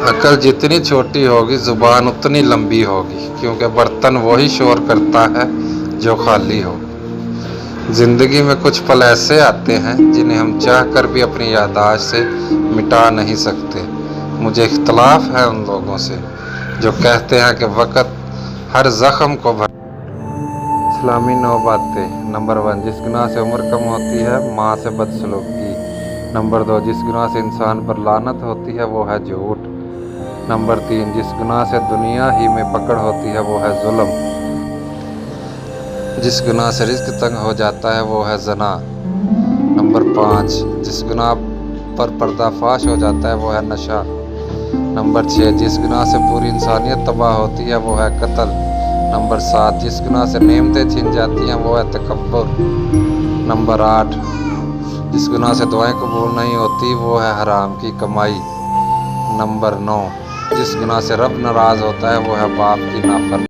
अकल जितनी छोटी होगी जुबान उतनी लंबी होगी, क्योंकि बर्तन वही शोर करता है जो खाली हो। जिंदगी में कुछ पल ऐसे आते हैं जिन्हें हम चाह कर भी अपनी याददाश्त से मिटा नहीं सकते। मुझे इख्तलाफ है उन लोगों से जो कहते हैं कि वक़्त हर ज़ख्म को भर। इस्लामी 9 बातें। नंबर 1, जिस गुनाह से उम्र कम होती है माँ से बदसलूकी। नंबर 2, जिस गुनाह से इंसान पर लानत होती है वो है झूठ। नंबर 3, जिस गुनाह से दुनिया ही में पकड़ होती है वो है जुल्म। जिस गुनाह से रिज़्क तंग हो जाता है वो है ज़ना। नंबर 5, जिस गुनाह पर पर्दाफाश हो जाता है वो है नशा। नंबर 6, जिस गुनाह से पूरी इंसानियत तबाह होती है वो है कत्ल। नंबर 7, जिस गुनाह से नेमतें छिन जाती हैं वो है तकब्बुर। नंबर 8, जिस गुनाह से दुआएं कबूल नहीं होती वो है हराम की कमाई। नंबर 9, जिस गुनाह से रब नाराज़ होता है वो है बाप की नाफरमानी।